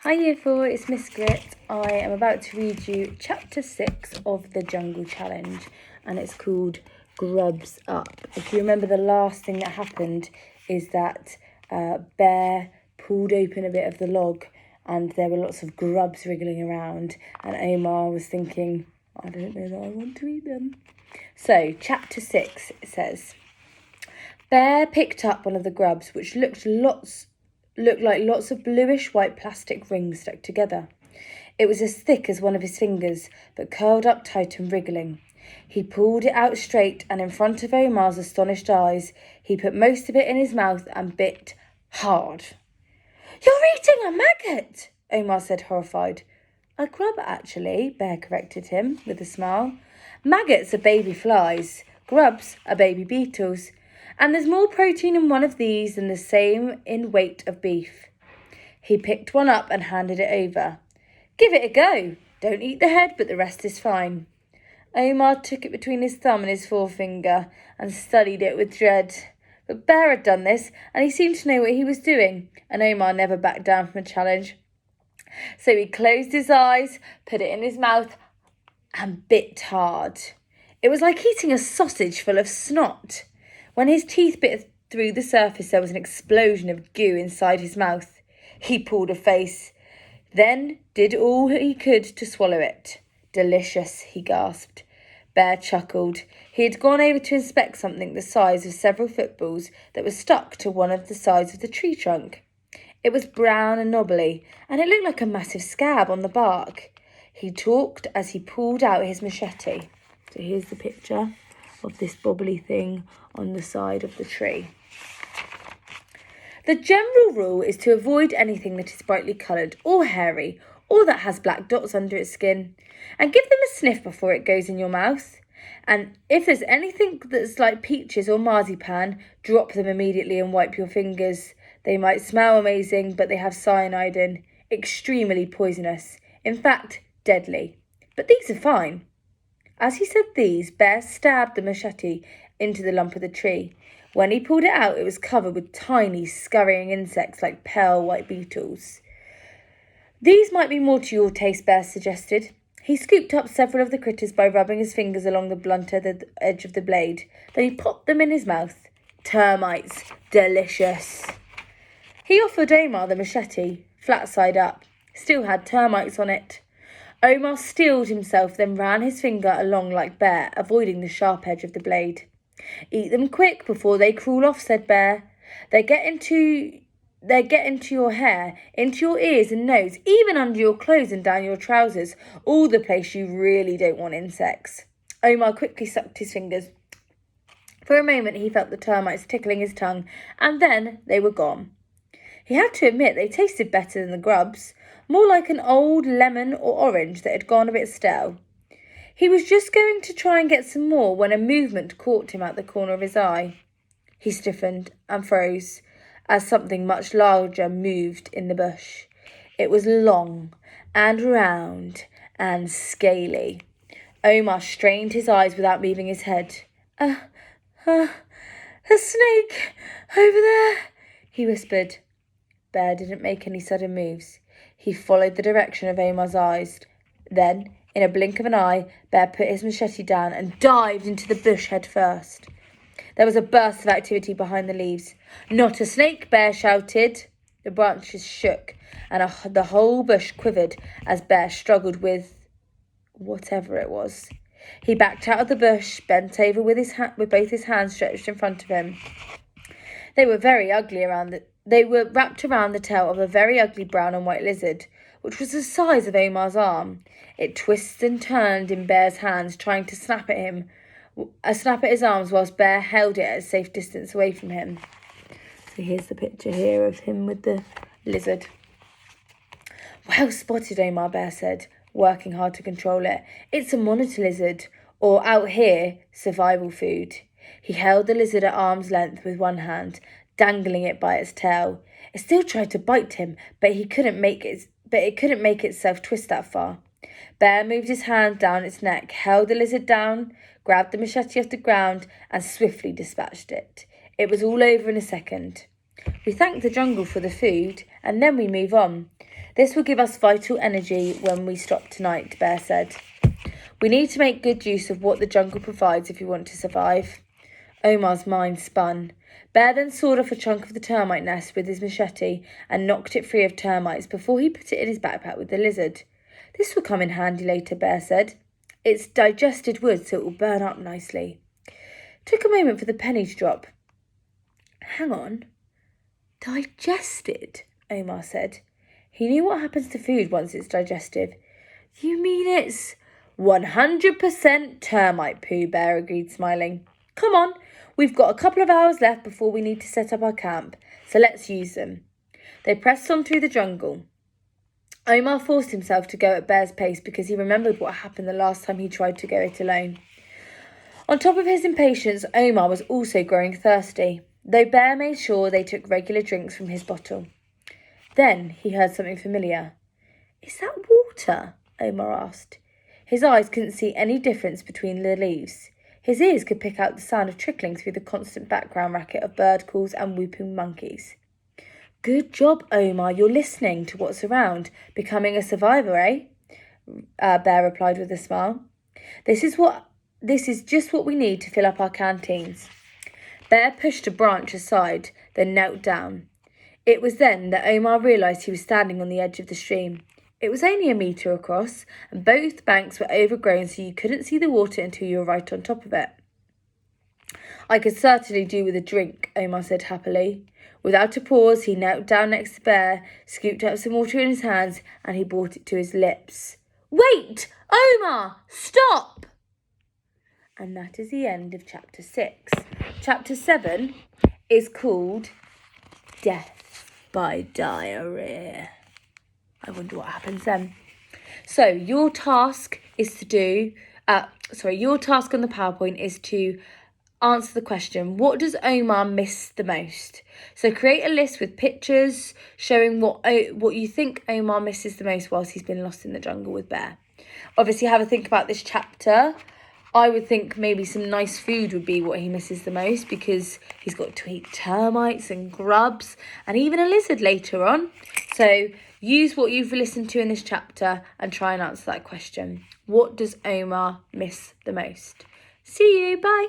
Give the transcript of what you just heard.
Hi Year 4, it's Miss Gritt. I am about to read you Chapter 6 of the Jungle Challenge, and it's called Grubs Up. If you remember, the last thing that happened is that Bear pulled open a bit of the log and there were lots of grubs wriggling around, and Omar was thinking, I don't know that I want to eat them. So, Chapter 6 says, Bear picked up one of the grubs, which looked like lots of bluish-white plastic rings stuck together. It was as thick as one of his fingers, but curled up tight and wriggling. He pulled it out straight, and in front of Omar's astonished eyes, he put most of it in his mouth and bit hard. "You're eating a maggot," Omar said, horrified. "A grub, actually," Bear corrected him with a smile. "Maggots are baby flies. Grubs are baby beetles. And there's more protein in one of these than the same in weight of beef." He picked one up and handed it over. "Give it a go. Don't eat the head, but the rest is fine." Omar took it between his thumb and his forefinger and studied it with dread. But Bear had done this, and he seemed to know what he was doing, and Omar never backed down from a challenge. So he closed his eyes, put it in his mouth, and bit hard. It was like eating a sausage full of snot. When his teeth bit through the surface, there was an explosion of goo inside his mouth. He pulled a face, then did all he could to swallow it. "Delicious," he gasped. Bear chuckled. He had gone over to inspect something the size of several footballs that was stuck to one of the sides of the tree trunk. It was brown and knobbly, and it looked like a massive scab on the bark. He talked as he pulled out his machete. So here's the picture of this bobbly thing on the side of the tree. The general rule is to avoid anything that is brightly coloured or hairy or that has black dots under its skin, and give them a sniff before it goes in your mouth. And if there's anything that's like peaches or marzipan, drop them immediately and wipe your fingers. They might smell amazing, but they have cyanide in, extremely poisonous, in fact, deadly. But these are fine. As he said these, Bear stabbed the machete into the lump of the tree. When he pulled it out, it was covered with tiny, scurrying insects like pale white beetles. "These might be more to your taste," Bear suggested. He scooped up several of the critters by rubbing his fingers along the blunter edge of the blade. Then he popped them in his mouth. Termites. Delicious. He offered Omar the machete, flat side up. Still had termites on it. Omar steeled himself, then ran his finger along like Bear, avoiding the sharp edge of the blade. "Eat them quick before they crawl off," said Bear. They get into your hair, into your ears and nose, even under your clothes and down your trousers, all the place you really don't want insects." Omar quickly sucked his fingers. For a moment he felt the termites tickling his tongue, and then they were gone. He had to admit they tasted better than the grubs, more like an old lemon or orange that had gone a bit stale. He was just going to try and get some more when a movement caught him at the corner of his eye. He stiffened and froze as something much larger moved in the bush. It was long and round and scaly. Omar strained his eyes without moving his head. A snake over there," he whispered. Bear didn't make any sudden moves. He followed the direction of Omar's eyes. Then, in a blink of an eye, Bear put his machete down and dived into the bush head first. There was a burst of activity behind the leaves. "Not a snake," Bear shouted. The branches shook, and the whole bush quivered as Bear struggled with whatever it was. He backed out of the bush, bent over with both his hands stretched in front of him. They were wrapped around the tail of a very ugly brown and white lizard, which was the size of Omar's arm. It twisted and turned in Bear's hands, trying to snap at his arms, whilst Bear held it at a safe distance away from him. So here's the picture here of him with the lizard. "Well spotted, Omar," Bear said, working hard to control it. "It's a monitor lizard, or out here, survival food." He held the lizard at arm's length with one hand, dangling it by its tail. It still tried to bite him, but it couldn't make itself twist that far. Bear moved his hand down its neck, held the lizard down, grabbed the machete off the ground, and swiftly dispatched it. It was all over in a second. We thanked the jungle for the food, and then we move on. This will give us vital energy when we stop tonight, Bear said. We need to make good use of what the jungle provides if we want to survive. Omar's mind spun. Bear then sawed off a chunk of the termite nest with his machete and knocked it free of termites before he put it in his backpack with the lizard. This will come in handy later, Bear said. It's digested wood, so it will burn up nicely. Took a moment for the penny to drop. Hang on. Digested, Omar said. He knew what happens to food once it's digested. You mean it's 100% termite poo, Bear agreed, smiling. Come on, we've got a couple of hours left before we need to set up our camp, so let's use them. They pressed on through the jungle. Omar forced himself to go at Bear's pace because he remembered what happened the last time he tried to go it alone. On top of his impatience, Omar was also growing thirsty, though Bear made sure they took regular drinks from his bottle. Then he heard something familiar. Is that water? Omar asked. His eyes couldn't see any difference between the leaves. His ears could pick out the sound of trickling through the constant background racket of bird calls and whooping monkeys. Good job, Omar. You're listening to what's around, becoming a survivor, eh? Bear replied with a smile. This is just what we need to fill up our canteens. Bear pushed a branch aside, then knelt down. It was then that Omar realised he was standing on the edge of the stream. It was only a metre across, and both banks were overgrown so you couldn't see the water until you were right on top of it. I could certainly do with a drink, Omar said happily. Without a pause, he knelt down next to Bear, scooped up some water in his hands, and he brought it to his lips. Wait! Omar! Stop! And that is the end of chapter 6. Chapter 7 is called Death by Diarrhea. I wonder what happens then. So your task is to do, your task on the PowerPoint is to answer the question, what does Omar miss the most? So create a list with pictures showing what you think Omar misses the most whilst he's been lost in the jungle with Bear. Obviously have a think about this chapter. I would think maybe some nice food would be what he misses the most because he's got to eat termites and grubs and even a lizard later on. So use what you've listened to in this chapter and try and answer that question. What does Omar miss the most? See you. Bye.